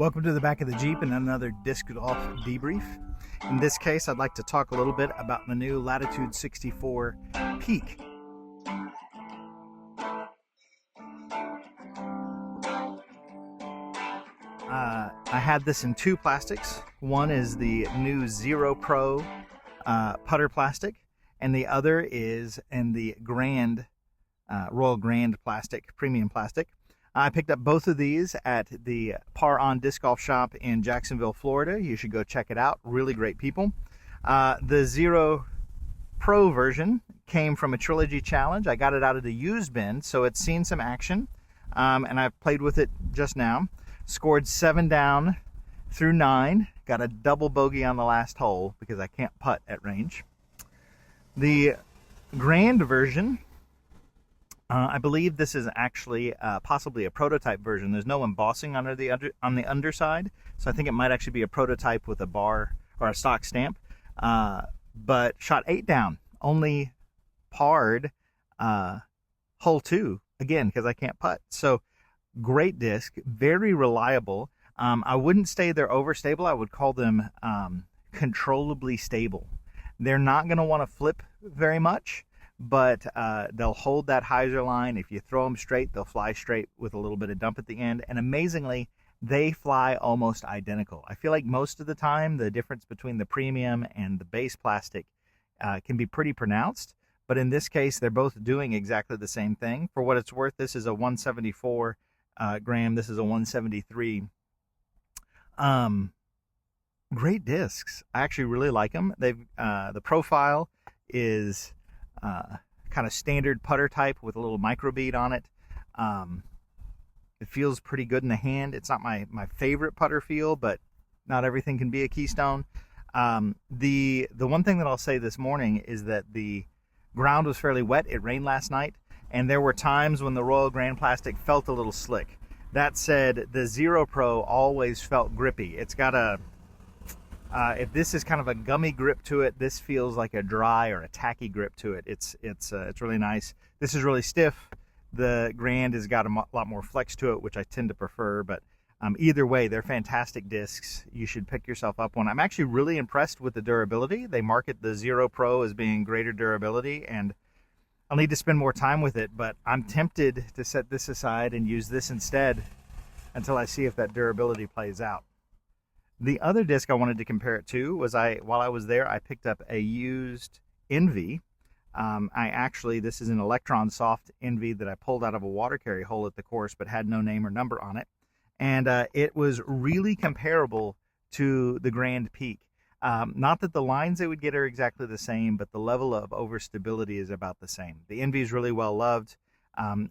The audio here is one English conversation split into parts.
Welcome to the back of the Jeep and another Disc Golf Debrief. In this case, I'd like to talk a little bit about the new Latitude 64 Peak. I had this in two plastics. One is the new Zero Pro putter plastic, and the other is in the Grand Royal Grand plastic, premium plastic. I picked up both of these at the Par On Disc Golf Shop in Jacksonville, Florida. You should go check it out. Really great people. The Zero Pro version came from a Trilogy Challenge. I got it out of the used bin, so it's seen some action, and I've played with it just now. Scored 7 down through 9. Got a double bogey on the last hole because I can't putt at range. The Grand version, I believe this is actually possibly a prototype version. There's no embossing on the underside, so I think it might actually be a prototype with a bar or a stock stamp. But shot 8 down, only parred hole 2 again because I can't putt. So great disc, very reliable. I wouldn't say they're overstable. I would call them controllably stable. They're not going to want to flip very much, but they'll hold that hyzer line. If you throw them straight, they'll fly straight with a little bit of dump at the end. And amazingly, they fly almost identical. I feel like most of the time, the difference between the premium and the base plastic can be pretty pronounced. But in this case, they're both doing exactly the same thing. For what it's worth, this is a 174 gram. This is a 173. Great discs. I actually really like them. They've the profile is kind of standard putter type with a little micro bead on it. It feels pretty good in the hand. It's not my favorite putter feel, but not everything can be a Keystone. The one thing that I'll say this morning is that the ground was fairly wet. It rained last night, and there were times when the Royal Grand Plastic felt a little slick. That said, the Zero Pro always felt grippy. It's got a if this is kind of a gummy grip to it, this feels like a dry or a tacky grip to it. It's really nice. This is really stiff. The Grand has got a lot more flex to it, which I tend to prefer. But either way, they're fantastic discs. You should pick yourself up one. I'm actually really impressed with the durability. They market the Zero Pro as being greater durability, and I'll need to spend more time with it. But I'm tempted to set this aside and use this instead until I see if that durability plays out. The other disc I wanted to compare it to was while I was there, I picked up a used Envy. This is an Electron soft Envy that I pulled out of a water carry hole at the course, but had no name or number on it. And it was really comparable to the Grand Peak. Not that the lines they would get are exactly the same, but the level of overstability is about the same. The Envy is really well loved.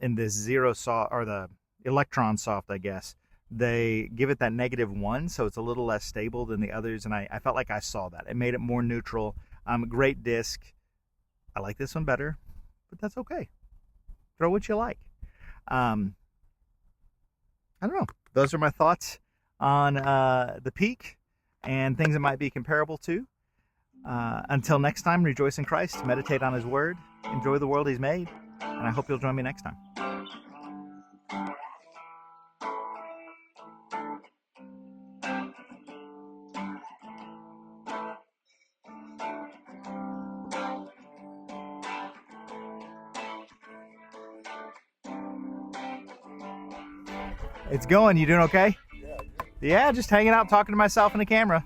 In this Zero soft, or the Electron soft, I guess, they give it that -1, so it's a little less stable than the others, and I felt like I saw that. It made it more neutral. Great disc. I like this one better, but that's okay. Throw what you like. I don't know. Those are my thoughts on the Peak and things that might be comparable to. Until next time, rejoice in Christ, meditate on His Word, enjoy the world He's made, and I hope you'll join me next time. It's going. You doing okay? Yeah. Yeah, just hanging out, talking to myself in the camera.